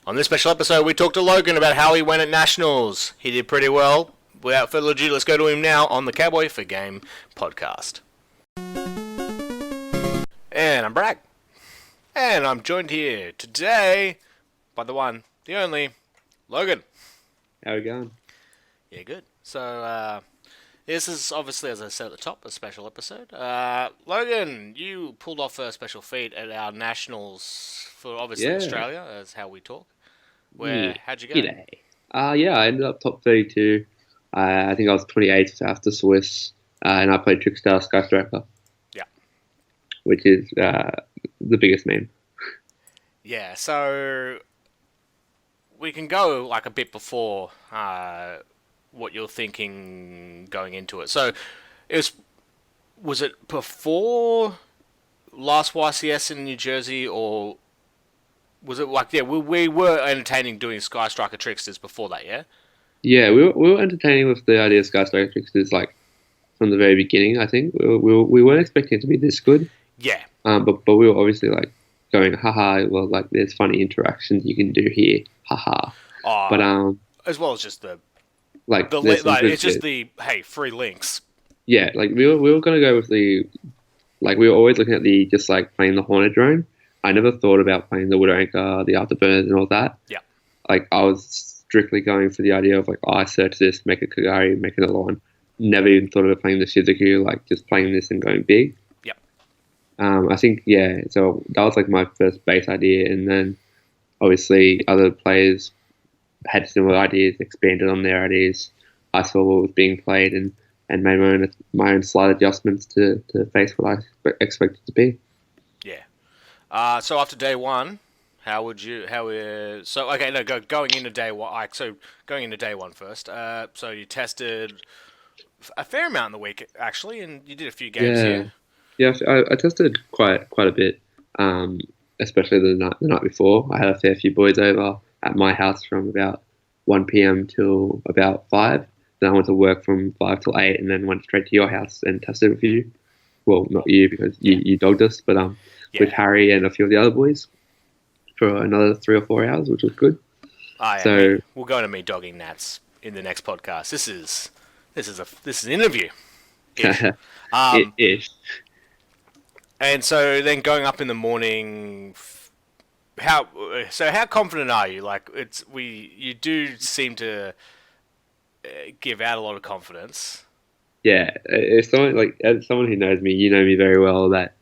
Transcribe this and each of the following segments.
On this special episode, we talked to Logan about how he went at Nationals. He did pretty well. Without further ado, let's go to him now on the Cowboy for Game podcast. And I'm Bragg. And I'm joined here today by the one, the only, Logan. How are we going? Yeah, good. So, this is obviously, as I said at the top, a special episode. Logan, you pulled off a special feat at our Nationals for obviously Australia, as how we talk. How'd you go? G'day. I ended up top 32. I think I was 28th after Swiss, and I played Trickstar Sky Striker. Yeah. Which is the biggest meme. Yeah, so we can go like a bit before what you're thinking going into it. So was it before last YCS in New Jersey, or was it like, we were entertaining doing Sky Striker Tricksters before that, yeah? Yeah, we were entertaining with the idea of Sky Striker Tricksters like from the very beginning. I think we weren't expecting it to be this good. Yeah. But we were obviously like going, haha, well, like there's funny interactions you can do here, haha. But as well as just it's just the free links. Yeah, like we were gonna go with we were always looking at the just like playing the Hornet drone. I never thought about playing the Widow Anchor, the Afterburners, and all that. Yeah. Like I was strictly going for the idea of like, I search this, make a Kagari, make another one. Never even thought about playing the Shizuku, like just playing this and going big. Yep. I think so that was like my first base idea, and then obviously other players had similar ideas, expanded on their ideas. I saw what was being played and made my own slight adjustments to face what I expected to be. Yeah. So after day one, going into day one. Going into day one first. So you tested a fair amount in the week actually, and you did a few games here. Yeah, I tested quite a bit, especially the night before. I had a fair few boys over at my house from about 1 p.m. till about 5. Then I went to work from 5 till 8, and then went straight to your house and tested with you. Well, not you because you dogged us, but with Harry and a few of the other boys for another 3 or 4 hours, which was good. We'll go into me dogging Nats in the next podcast. This is an interview. Ish. And so then going up in the morning, how confident are you? Like you do seem to give out a lot of confidence. Yeah, as someone who knows me, you know me very well, that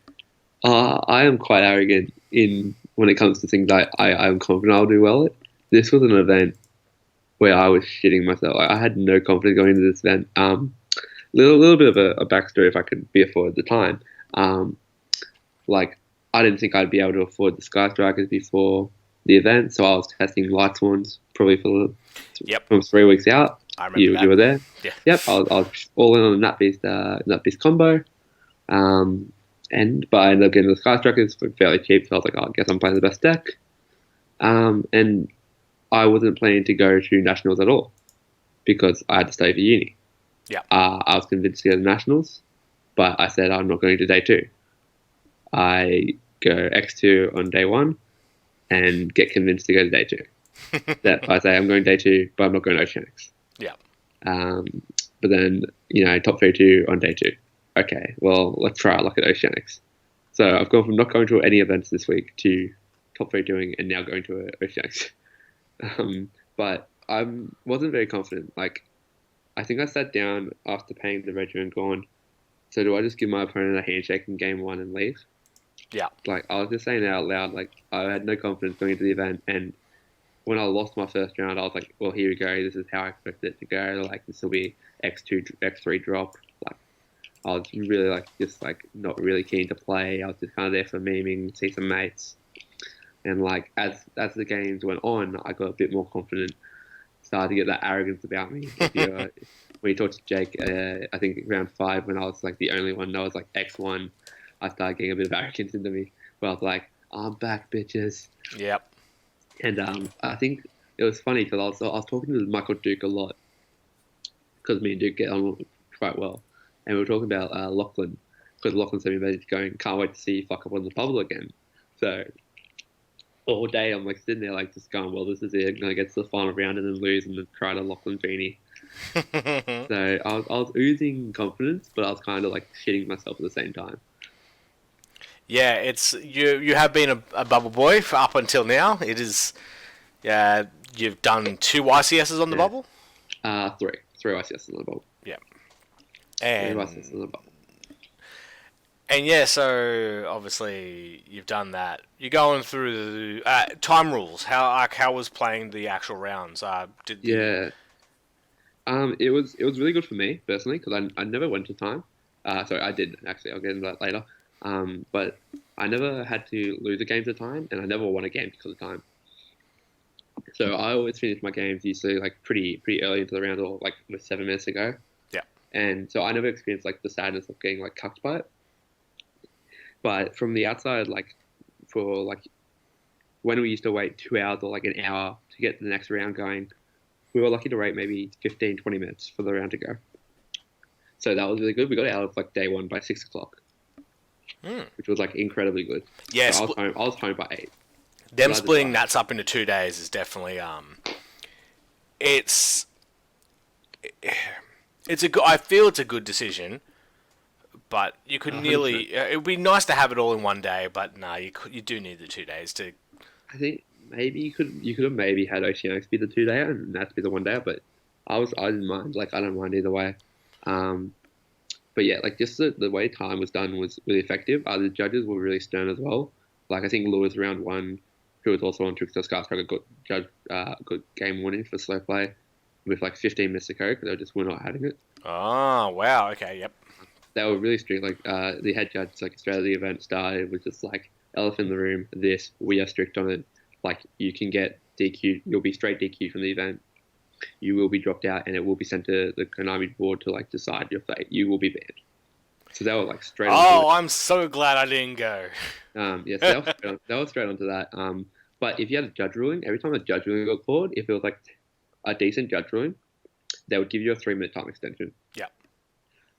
I am quite arrogant when it comes to things I'm confident I'll do well at. This was an event where I was shitting myself. I had no confidence going into this event. Little bit of a backstory, if I could be afforded at the time. I didn't think I'd be able to afford the Sky Strikers before the event, so I was testing light swans probably from 3 weeks out. I remember that. You were there. Yeah. Yep. I was all in on the Nut Beast combo, but I ended up getting the Sky Strikers for fairly cheap. So I was like, I guess I'm playing the best deck, and I wasn't planning to go to Nationals at all because I had to stay for uni. Yeah. I was convinced to go to Nationals, but I said I'm not going to day 2. I go X2 on day 1 and get convinced to go to day 2. That I say I'm going day 2, but I'm not going to Oceanics. Yeah. But then, top 32 on day 2. Okay, well, let's try our luck at Oceanics. So I've gone from not going to any events this week to top 32 and now going to Oceanics. But I wasn't very confident. I think I sat down after paying the regiment and gone, so do I just give my opponent a handshake in game 1 and leave? Yeah. I was just saying it out loud. I had no confidence going into the event, and when I lost my first round, I was like, well, here we go. This is how I expect it to go. This will be X2, X3 drop. I was really not really keen to play. I was just kind of there for memeing, see some mates. And as the games went on, I got a bit more confident. Started to get that arrogance about me. When you talk to Jake, I think round 5 when I was the only one that was X1, I started getting a bit of arrogance into me. Where I was like, I'm back, bitches. Yep. And I think it was funny because I was talking to Michael Duke a lot because me and Duke get on quite well. And we were talking about Lachlan because Lachlan sent me a message going, can't wait to see you fuck up on the bubble again. So all day. I'm like sitting there like just going, well, this is it. I'm gonna get to the final round and then lose and then try to Lachlan Feeney. So I was oozing confidence, but I was kind of like shitting myself at the same time. Yeah, it's you have been a bubble boy for up until now. It is, yeah, you've done two ICSs on the Yeah. bubble. Three ICSs on the bubble. Yeah, Three ICSs on and the bubble. and yeah, so obviously you've done that. You're going through the time rules. How was playing the actual rounds? Did the Yeah. It was really good for me personally because I never went to time. Sorry, I did actually. I'll get into that later. But I never had to lose a game to time, and I never won a game because of time. So I always finish my games usually like pretty early into the round or like with 7 minutes ago. yeah? And so I never experienced like the sadness of getting like cucked by it. But from the outside, like for like when we used to wait 2 hours or like an hour to get the next round going, we were lucky to wait maybe 15, 20 minutes for the round to go. So that was really good. We got out of like day one by 6 o'clock, Mm. which was like incredibly good. Yeah, So I was home by 8. them But I splitting decided, Nats up into 2 days is definitely it's it's a good. I feel it's a good decision, but you could 100%. nearly. It would be nice to have it all in one day, but no, you do need the 2 days to. I think maybe you could have maybe had Oceanics be the 2 day and Nats be the 1 day, but I didn't mind. Like I don't mind either way. Um, but yeah, like just the way time was done was really effective. The judges were really stern as well. Like I think Lewis round one, who was also on Trickster Skyscraper, got judge good game winning for slow play with like 15 minutes to go because they just were not having it. Oh wow! Okay, yep. They were really strict. Like the head judge, like straight at the event started, was just like elephant in the room. This we are strict on it. Like you can get DQ, you'll be straight DQ from the event. You will be dropped out, and it will be sent to the Konami board to like decide your fate. You will be banned. So they were like straight onto Oh, it. I'm so glad I didn't go. Yes, they were straight onto that. But if you had a judge ruling, every time a judge ruling got called, if it was like a decent judge ruling, they would give you a 3 minute time extension. Yeah.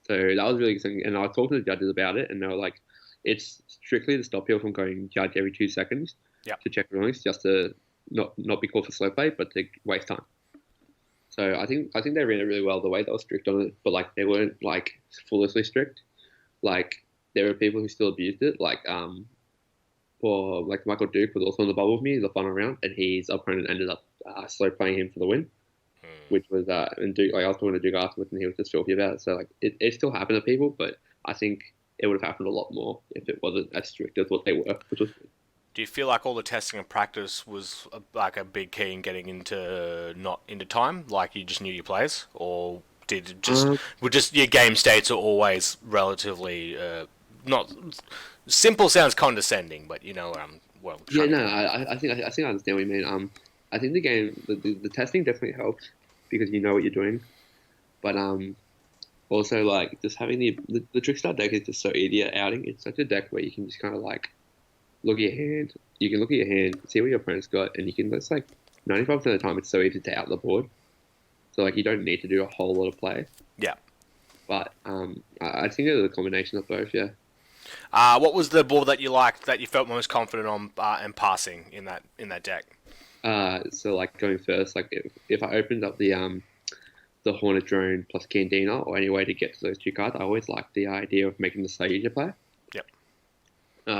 So that was really exciting. And I was talking to the judges about it, and they were like, it's strictly to stop people from going judge every 2 seconds Yeah. to check rulings, just to not be called for slow play, but to waste time. So I think they ran it really well the way they were strict on it, but like they weren't like foolishly strict. Like there were people who still abused it. Like for like Michael Duke was also on the bubble with me in the final round, and his opponent ended up slow playing him for the win, Hmm. which was and Duke, like I was talking to Duke afterwards, and he was just filthy about it. So like it still happened to people, but I think it would have happened a lot more if it wasn't as strict as what they were, which was good. Do you feel like all the testing and practice was like a big key in getting into not into time? Like you just knew your plays, or did it just Um, were just your game states are always relatively not simple? Sounds condescending, but you know what I'm yeah, trying to no, get at. I think I understand what you mean. I think the game, the testing definitely helps because you know what you're doing, but also like just having the Trickstar deck is just so easy at outing. It's such a deck where you can just kind of like look at your hand. You can look at your hand, see what your opponent's got, and you can. That's like 95% of the time, it's so easy to out the board. So like you don't need to do a whole lot of play. Yeah. But I think it's a combination of both. Yeah. What was the ball that you liked that you felt most confident on and passing in that deck? So like going first, like if I opened up the Hornet drone plus Candina or any way to get to those two cards, I always liked the idea of making the Sayuja play. Yep.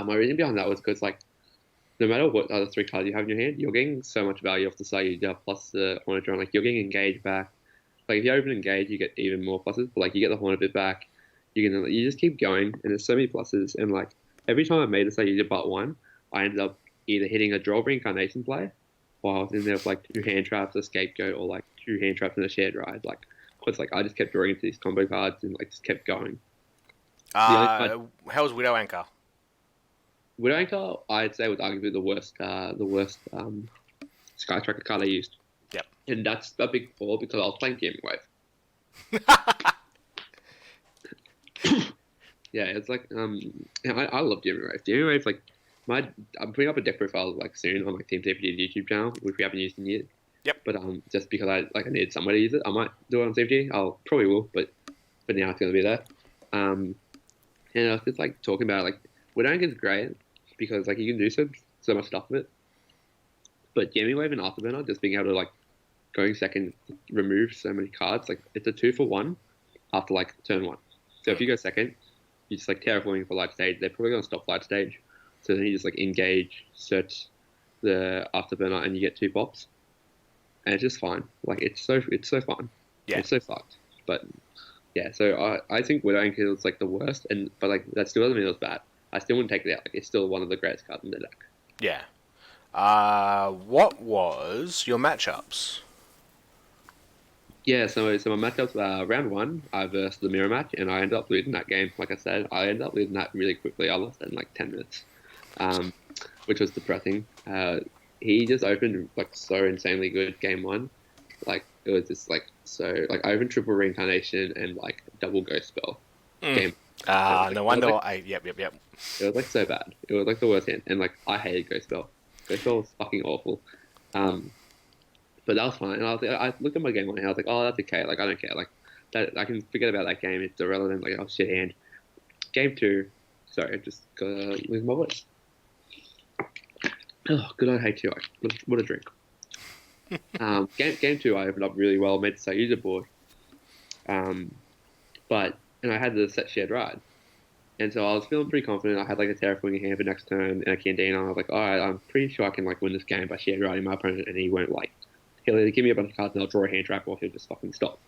My reason behind that was because like no matter what other three cards you have in your hand, you're getting so much value off the Sayuja plus the Hornet drone. Like you're getting engaged back. Like if you open engage, you get even more pluses. But like you get the Hornet bit back, you just keep going, and there's so many pluses. And like every time I made a Sayuja but one, I ended up either hitting a draw reincarnation play, or I was in there with like two hand traps, a scapegoat, or like two hand traps and a shared ride. Like it's like I just kept drawing into these combo cards and like just kept going. The only card, How was Widow Anchor? Widow Anchor, I'd say was arguably the worst Sky Tracker card I used. Yep. And that's a big flaw because I was playing Gaming Wave. Yeah, it's like I love Gaming Wave. Gaming Wave like I'm putting up a deck profile like soon on my Team TPG's YouTube channel, which we haven't used in years. Yep. But just because I needed somewhere to use it, I might do it on TPG. I'll probably will, but now it's gonna be there. And I was just like talking about like Widow Anchor is great because like you can do so much stuff with it. But Jamming Wave and Afterburner, just being able to like going second, remove so many cards. Like it's a 2-for-1 after like turn one. So if you go second, you just like terraforming for light stage. They're probably gonna stop light stage. So then you just like engage, search the Afterburner, and you get 2 pops, and it's just fine. Like it's so fun. Yeah. It's so fucked. But yeah, so I think Widow Anchor is like the worst, but like that still doesn't mean it was bad. I still wouldn't take it out. Like it's still one of the greatest cards in the deck. Yeah. What was your matchups? Yeah, so my matchups round one, I versed the mirror match, and I ended up losing that game. Like I said, I ended up losing that really quickly. I lost it in like 10 minutes, which was depressing. He just opened like so insanely good game one. Like it was just like so like I opened triple reincarnation and like double ghost spell game. No wonder. Yep. It was like so bad. It was like the worst hand, and like I hated ghost spell. Ghost spell was fucking awful. But that was fine. And I looked at my game one and I was like, oh, that's okay. Like I don't care. Like that I can forget about that game. It's irrelevant. Like oh shit hand. Game two. Sorry, I just gotta lose my voice. Oh, good old H2. What a drink. Game two, I opened up really well, made the user board. And I had the set shared ride. And so I was feeling pretty confident. I had like a terraforming hand for next turn and a Candina. I was like, all right, I'm pretty sure I can like win this game by shared riding my opponent, and he won't like. He'll either give me a bunch of cards and I'll draw a hand trap, or he'll just fucking stop.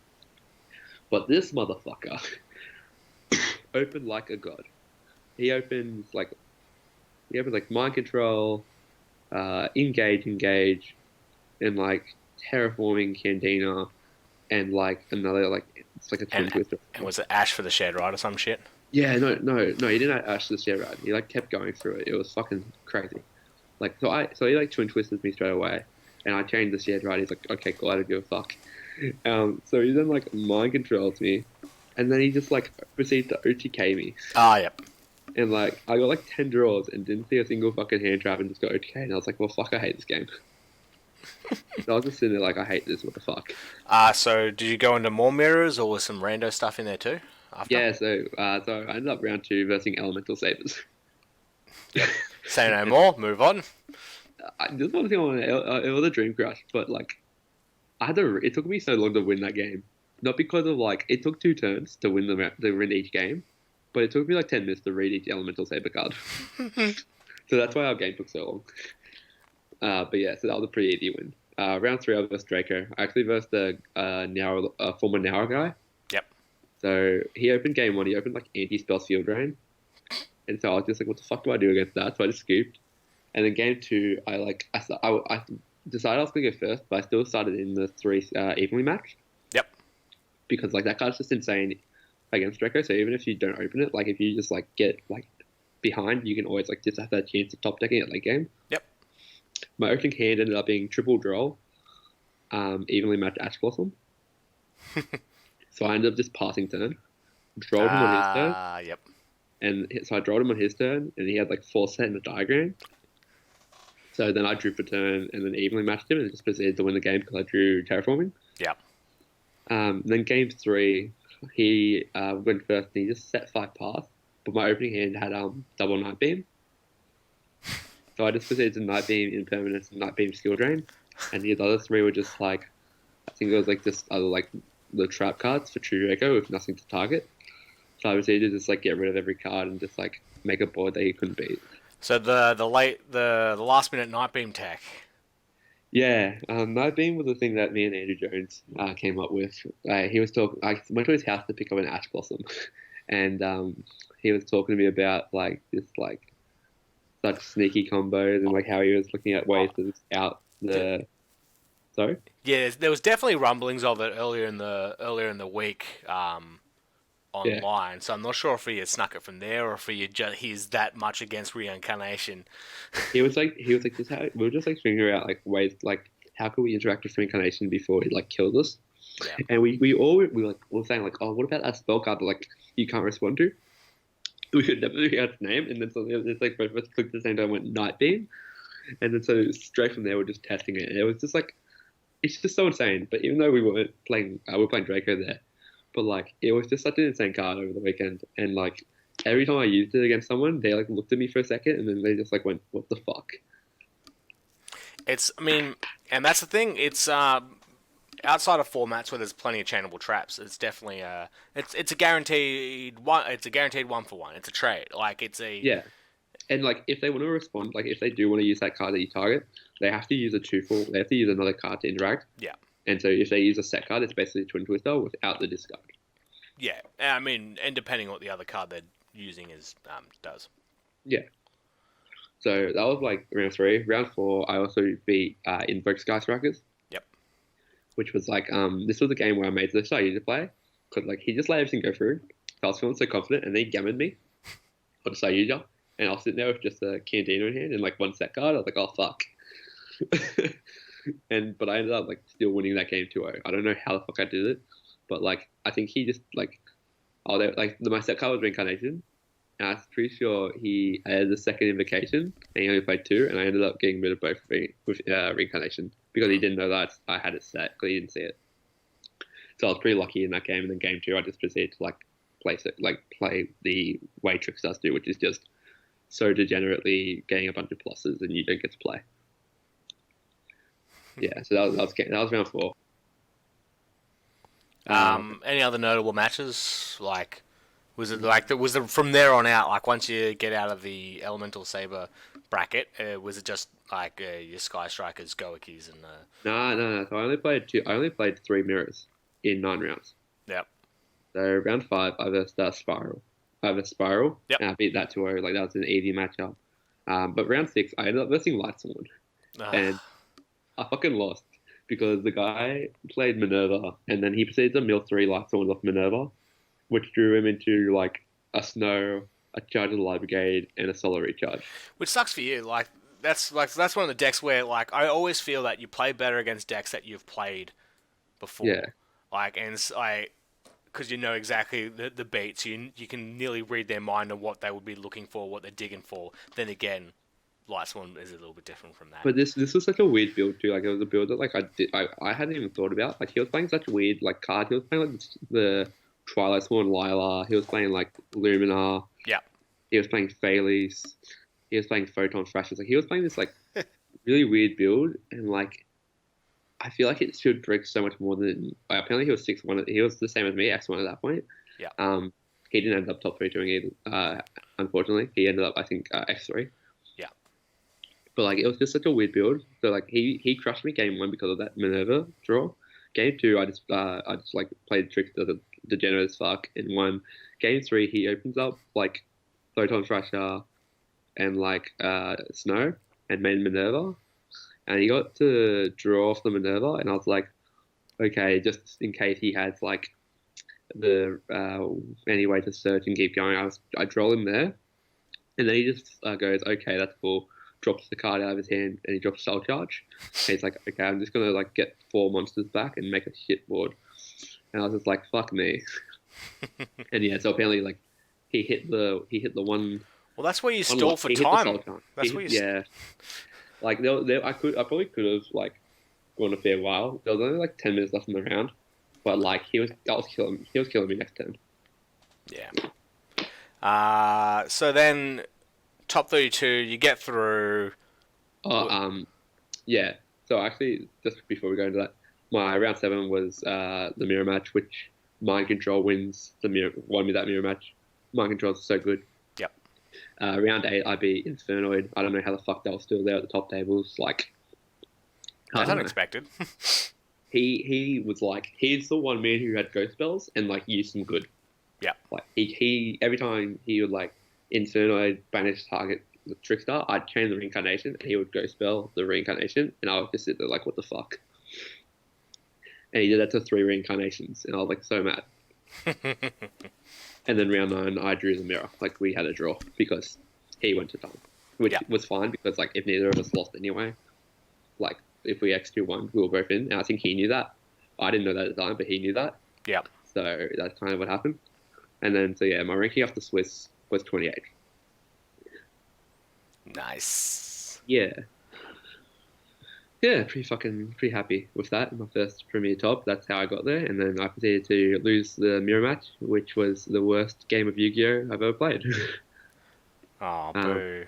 But this motherfucker opened like a god. He opens like mind control, engage, and like terraforming Candina, and like another like it's like a twin twister. And was it Ash for the shared ride or some shit? Yeah, no, he didn't Ash the share ride. He like kept going through it. It was fucking crazy. Like so he like twin twisted me straight away, and I changed the shared ride. He's like, okay, cool, I don't give a fuck. So he then like mind controls me, and then he just like proceeded to OTK me. Yep. And like I got like 10 draws and didn't see a single fucking hand trap and just got OTK, and I was like, well, fuck, I hate this game. So I was just sitting there like, I hate this. What the fuck? So did you go into more mirrors, or was some rando stuff in there too? After? Yeah, so I ended up round two versing Elemental Sabers. Yep. Say no more. Move on. I just want to say it was a dream crush, but like it took me so long to win that game. Not because of like it took 2 turns to win each game, but it took me like 10 minutes to read each Elemental Saber card. So that's why our game took so long. But yeah, so that was a pretty easy win. Round 3, I versed Draco. I actually versed the former Nara guy. Yep. So he opened game 1. He opened like anti-spell field drain, and so I was just like, what the fuck do I do against that? So I just scooped. And then game 2, I decided I was gonna go first, but I still started in the 3 evenly matched. Yep. Because like that card's just insane against Draco. So even if you don't open it, like if you just like get like behind, you can always like just have that chance of top decking at late game. Yep. My opening hand ended up being triple draw, evenly matched Ash Blossom. So I ended up just passing turn, drawed him on his turn. Yep. And so I drawed him on his turn, and he had like 4 set in the diagram. So then I drew for turn, and then evenly matched him, and just proceeded to win the game because I drew terraforming. Yep. Then game 3, he went first, and he just set 5 paths. But my opening hand had double Night Beam. So I just proceeded to Night Beam Impermanence and Night Beam Skill Drain. And the other 3 were just like, I think it was like just other like the trap cards for True Draco with nothing to target. So I proceeded to just like get rid of every card and just like make a board that he couldn't beat. So the last minute Night Beam tech. Yeah, Night Beam was the thing that me and Andrew Jones came up with. He was talking. I went to his house to pick up an Ash Blossom, and he was talking to me about like this like such sneaky combos and like how he was looking at ways to out the. Sorry. Yeah, there was definitely rumblings of it earlier in the week online. Yeah. So I'm not sure if he had snuck it from there or if he's that much against reincarnation. He was like just how we were just like figuring out like ways like how could we interact with reincarnation before he like killed us. Yeah. And we were saying like, oh, what about that spell card that like you can't respond to? We could never figure out its name, and then so it's like both of us clicked at the same time, went Night Beam, and then so straight from there we're just testing it, and it was just like it's just so insane. But even though we weren't playing, we were playing Draco there, but like it was just such an insane card over the weekend, and like every time I used it against someone, they like looked at me for a second, and then they just like went, "What the fuck?" I mean, and that's the thing. It's outside of formats where there's plenty of chainable traps. It's definitely it's a guaranteed one. It's a guaranteed one for one. It's a trade. Like it's a Yeah, and like if they want to respond, like if they do want to use that card that you target, they have to use a two full. They have to use another card to interact. yeah. And so if they use a set card, it's basically a Twin Twister without the discard. Yeah, I mean, and depending on what the other card they're using is does. Yeah. So that was like round three. Round four, I also beat Invoke Sky Strikers, Yep. which was like this was a game where I made the Shaggy to play because like he just let everything go through. So I was feeling so confident, and then he gammoned me on Sayuja, and I was sitting there with just a Cantina in hand and like one set card. I was like, oh fuck. But I ended up like still winning that game 2-0. I don't know how the fuck I did it, but like I think he just like my set card was Reincarnation, and I was pretty sure he had the second invocation, and he only played two, and I ended up getting rid of both with Reincarnation because he didn't know that I had it set because he didn't see it. So I was pretty lucky in that game, and then game two I just proceeded to play the way Trickstars do, which is just so degenerately getting a bunch of pluses and you don't get to play. Yeah, so that was round four. Any other notable matches? Like, was it from there on out? Like, once you get out of the Elemental Saber bracket, was it just like your Sky Strikers, Goikis, and No. So I only played two. I only played three mirrors in 9 rounds. Yep. So round five, I versed Spiral. I versed Spiral, Yep. and I beat that 2-0. Like that was an easy matchup. But round six, I ended up versing Lightsworn, and I fucking lost because the guy played Minerva, and then he proceeded to mill three Lightsworns off Minerva, which drew him into like a Snow, a Charge of the Light Brigade, and a Solar Recharge. Which sucks for you. That's one of the decks where like I always feel that you play better against decks that you've played before. Yeah. Because you know exactly the beats, you can nearly read their mind on what they would be looking for, what they're digging for. Then again, Lightsworn is a little bit different from that. But this was such a weird build too. Like it was a build that like I hadn't even thought about. Like he was playing such a weird like card. He was playing like the Twilight Sworn Lila. He was playing like Luminar. Yeah. He was playing Phalanx. He was playing Photon Thrashers. Like he was playing this like really weird build, and like I feel like it should break so much more than. Apparently he was 6-1. He was the same as me, X1 at that point. Yeah. He didn't end up top three doing it. Unfortunately, he ended up I think X3. Yeah. But like it was just such a weird build. So like he crushed me game one because of that Minerva draw. Game two, I just like played tricks to degenerate as fuck and won. Game three, he opens up like Photon Thrasher and like Snow and made Minerva, and he got to draw off the Minerva, and I was like, okay, just in case he has like the any way to search and keep going, I draw him there, and then he just goes, okay, that's cool. Drops the card out of his hand, and he drops Soul Charge. And he's like, okay, I'm just gonna like get 4 monsters back and make a shit board. And I was just like, fuck me. And yeah, so apparently like he hit the one. Well, that's where you stall for time. That's where you yeah. Like I probably could have like gone a fair while. There was only like 10 minutes left in the round, but like he was killing me next turn. Yeah. So then top 32, you get through. Yeah. So actually, just before we go into that, my round 7 was the mirror match, which Mind Control won me that mirror match. Mind Control is so good. Yep. Round 8, I beat Infernoid. I don't know how the fuck they were still there at the top tables. Like, that's unexpected. he was like, he's the one man who had ghost spells and like used them good. Yeah. Like he every time he would like Infernoid banish target the Trickstar, I'd chain the Reincarnation, and he would ghost spell the Reincarnation, and I would just sit there like, what the fuck? And he did that to 3 Reincarnations, and I was like so mad. And then round 9, I drew the mirror. Like we had a draw because he went to time, which was fine because like if neither of us lost anyway, like if we X2-1, we were both in, and I think he knew that. I didn't know that at the time, but he knew that. Yeah. So that's kind of what happened. And then so yeah, my ranking after Swiss was 28. Nice. Yeah. Yeah, pretty happy with that. My first Premier Top, that's how I got there. And then I proceeded to lose the mirror match, which was the worst game of Yu-Gi-Oh! I've ever played. Oh, boo.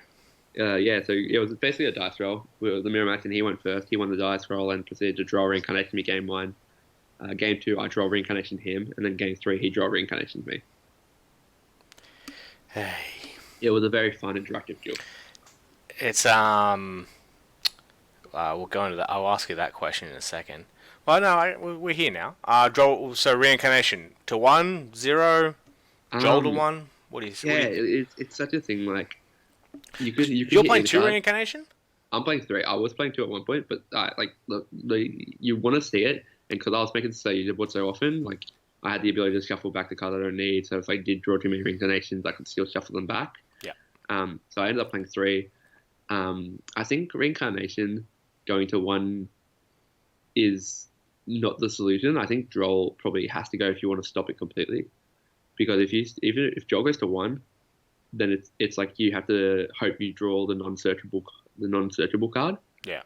Yeah, so it was basically a dice roll. It was a mirror match, and he went first. He won the dice roll and proceeded to draw reincarnation me game one. Game two, I draw reincarnation him, and then game three, he draw reincarnation me. Hey, It was a very fun, interactive duel. it's we'll go into that. I'll ask you that question in a second. Well, no, we're here now. Draw. So reincarnation to 1, 0. Joel to Um, 1. What do you? yeah, What do you it's such a thing. Like you could you're hit playing either 2 card. reincarnation? I'm playing three. I was playing two at one point, but like you want to see it, and because I was making so you board so often, like I had the ability to shuffle back the cards I don't need. So if I did draw too many reincarnations, I could still shuffle them back. Yeah. So I ended up playing three. I think reincarnation going to one is not the solution. I think Droll probably has to go if you want to stop it completely. Because even if Droll goes to one, then it's like you have to hope you draw the non-searchable card. Yeah.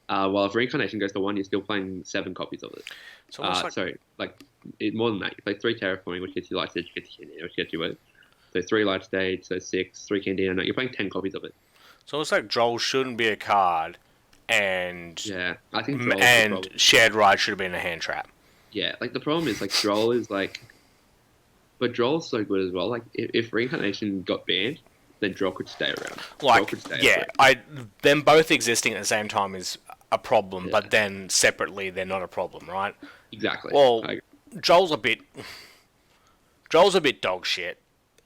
While if reincarnation goes to one, you're still playing 7 copies of it. So almost like Sorry, like more than that. You play 3 terraforming, which gets you light stage, which gets you Cantina, which gets you it. So 3 light stage, so 6, 3 Cantina. No, you're playing 10 copies of it. so it's like Joel shouldn't be a card, and Yeah, I think Droll's the and problem. shared ride should have been a hand trap. Yeah, like the problem is like Droll is like, but Droll's so good as well. Like if reincarnation got banned, then Droll could stay around. Droll Like, could stay yeah, around. them both existing at the same time is a problem, Yeah, but then separately they're not a problem, right? exactly. Well, I, Joel's a bit Joel's a bit dog shit.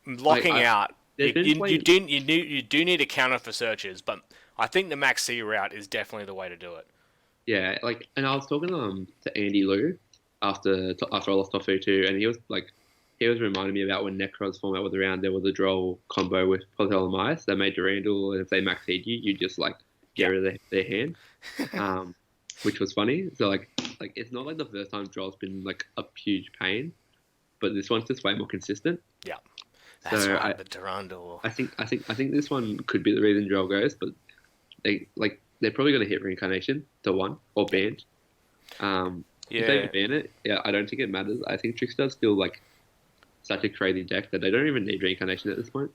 Locking I out, there's you, been you, plenty. you do need a counter for searches, but I think the max C route is definitely the way to do it. Yeah, like, and I was talking to Andy Liu after I lost Tofu too, and he was reminding me about when Necron's format was around. There was a Droll combo with Pozel and Mice that made Durandal, and if they maxed you just like get Yeah. rid of their hand, which was funny. So like it's not like the first time Droll's been like a huge pain, but this one's just way more consistent. Yeah. That's So right, the Durandal. I think this one could be the reason Droll goes, but they're probably going to hit reincarnation to one or banned. If they Yeah. ban it, yeah, I don't think it matters. I think Trickstar's still like such a crazy deck that they don't even need reincarnation at this point.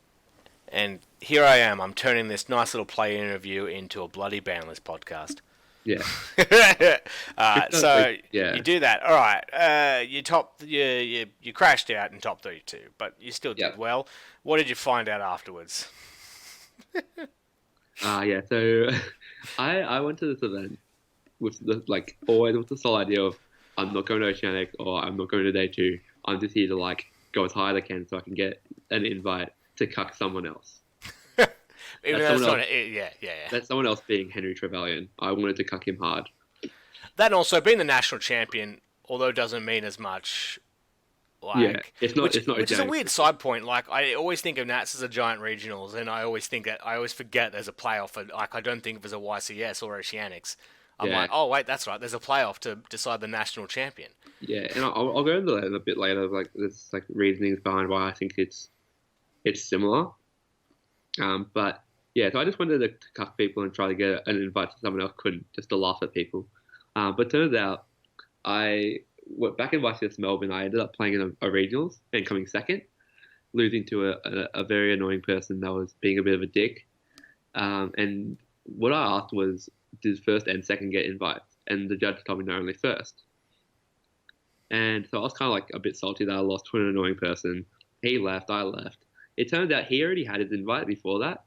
And here I am. I'm turning this nice little play interview into a bloody banless podcast. Yeah, Trickstar's So like, yeah, you do that. All right. You crashed out in top 32, but you still did yeah, well. What did you find out afterwards? yeah. So I went to this event with the like always with the sole idea of I'm not going to Oceanic or I'm not going to day two. I'm just here to like go as high as I can so I can get an invite to cuck someone else. Even That's though it's someone not. else. Yeah. That's someone else being Henry Trevelyan. I wanted to cuck him hard. That and also being the national champion, although doesn't mean as much. Yeah, Like, it's not. which, It's not a which is a game. weird side point. Like, I always think of Nats as a giant regionals, and I always forget there's a playoff. Like, I don't think of it as a YCS or Oceanics. I'm Yeah, like, oh wait, that's right. There's a playoff to decide the national champion. yeah, and I'll go into that in a bit later. Like there's like reasonings behind why I think it's similar. But yeah, so I just wanted to cuff people and try to get an invite to someone else couldn't, just to laugh at people. But turns out I went back in YCS Melbourne. I ended up playing in a regionals and coming second, losing to a very annoying person that was being a bit of a dick. And what I asked was, did first and second get invites? And the judge told me no, only first. And so I was kind of like a bit salty that I lost to an annoying person. He left, I left. It turns out he already had his invite before that.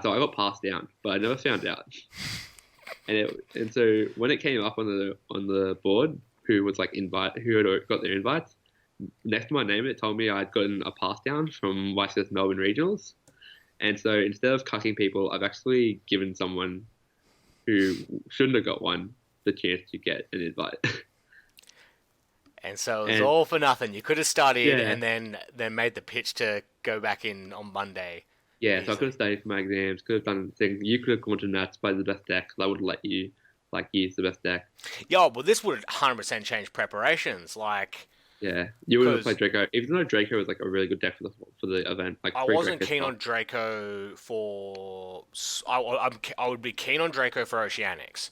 So I got passed down, but I never found out. And so when it came up on the board, who had got their invites, next to my name it told me I'd gotten a pass down from YCS Melbourne Regionals. And so instead of cucking people, I've actually given someone who shouldn't have got one the chance to get an invite. And so it was And all for nothing. You could have studied yeah, and then made the pitch to go back in on Monday yeah. So I could easily. have studied for my exams, could have done things. You could have gone to Nats, play the best deck, 'cause I would have let you like use the best deck. Yeah, well, this would 100% change preparations. Like, Yeah, you would have because played Draco, even though Draco was like a really good deck for the event. Like I free wasn't Draco keen stuff. on Draco for. I would be keen on Draco for Oceanics,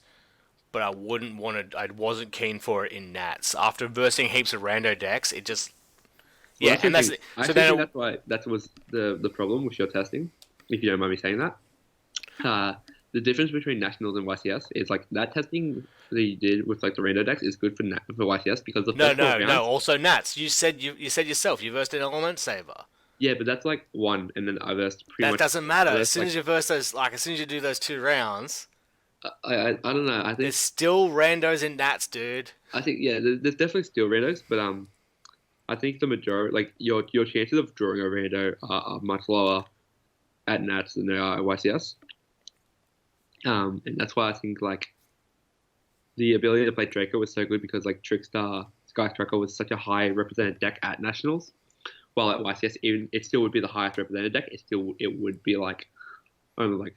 but I wouldn't want to. I wasn't keen for it in Nats. After versing heaps of rando decks, it just. Well, Yeah, and that's I so actually think then. that was the problem with your testing. If you don't mind me saying that. Uh, the difference between nationals and YCS is like that testing that you did with like the rando decks is good for YCS because the No, first four no, no. rounds. Also, Nats. You said yourself you versed an element saver. Yeah, but that's like one, and then I versed pretty That much. doesn't matter. I As versed soon like as you verse those, like as soon as you do those 2 rounds, I don't know. there's still randos in Nats, dude. I think yeah. There's definitely still randos, but I think the majority like your chances of drawing a rando are much lower at Nats than they are at YCS. And that's why I think like the ability to play Draco was so good because like Trickstar Sky Tracker was such a high represented deck at Nationals. While at YCS, even it still would be the highest represented deck. It would be like only like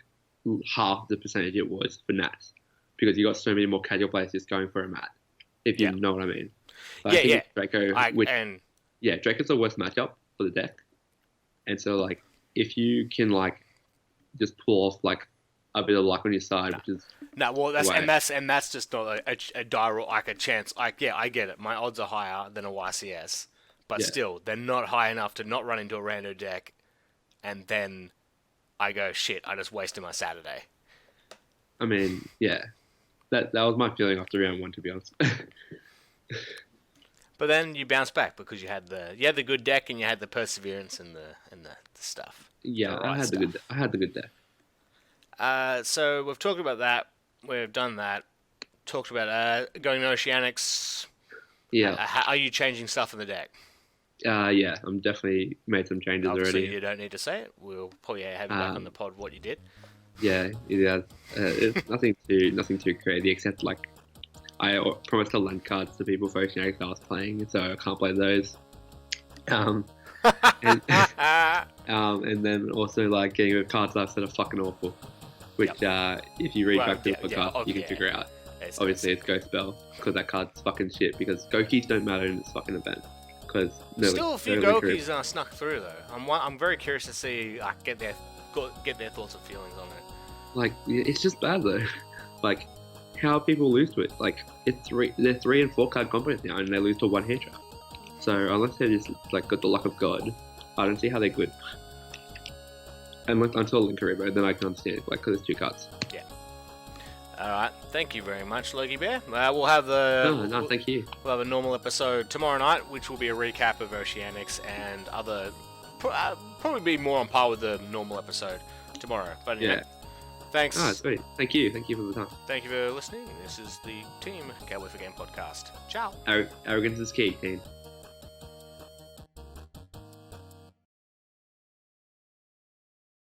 half the percentage it was for Nats because you got so many more casual players just going for a mat. If you Yeah, know what I mean. But I yeah, think yeah. with Draco, And yeah, Draco's the worst matchup for the deck, and so like if you can like just pull off like a bit of luck on your side, no, which is no. Well, the way. that's just not a direct like a chance. Like, yeah, I get it. My odds are higher than a YCS, but Yeah, still, they're not high enough to not run into a rando deck, and then I go shit. I just wasted my Saturday. I mean, yeah, that was my feeling after round one, to be honest. But then you bounce back because you had the good deck and you had the perseverance and the stuff, the Yeah, right stuff. I had the good deck. So we've talked about that. We've done that. Talked about going to Oceanics. Yeah, Are you changing stuff in the deck? yeah, I'm definitely made some changes Obviously, already. you don't need to say it. We'll probably have you back on the Um, pod what you did. yeah, yeah, it's nothing too crazy except like I promised to lend cards to people for Oceanics I was playing, so I can't play those. Um, and and then also like getting rid of cards that are fucking awful, which if you read Well, back to the yeah, podcast, you can figure out. It's, Obviously, it's Ghost Spell because that card's fucking shit. Because Gokies don't matter in this fucking event. Because still a few Gokis snuck through though. I'm very curious to see get their thoughts and feelings on it. Like it's just bad though. Like how people lose to it. Like they're 3 and 4 card combos now, and they lose to one hand trap. So unless they just like got the luck of God, I don't see how they're good. And like until Linkaribo, then I can understand like because it's 2 cards. Yeah. All right. Thank you very much, Logie Bear. We'll have the No, thank you. we'll have a normal episode tomorrow night, which will be a recap of Oceanics and other probably be more on par with the normal episode tomorrow. But anyway, thanks. Ah, sweet. Thank you for the time. Thank you for listening. This is the Team Cowboy for Game podcast. Ciao. Arrogance is key, team.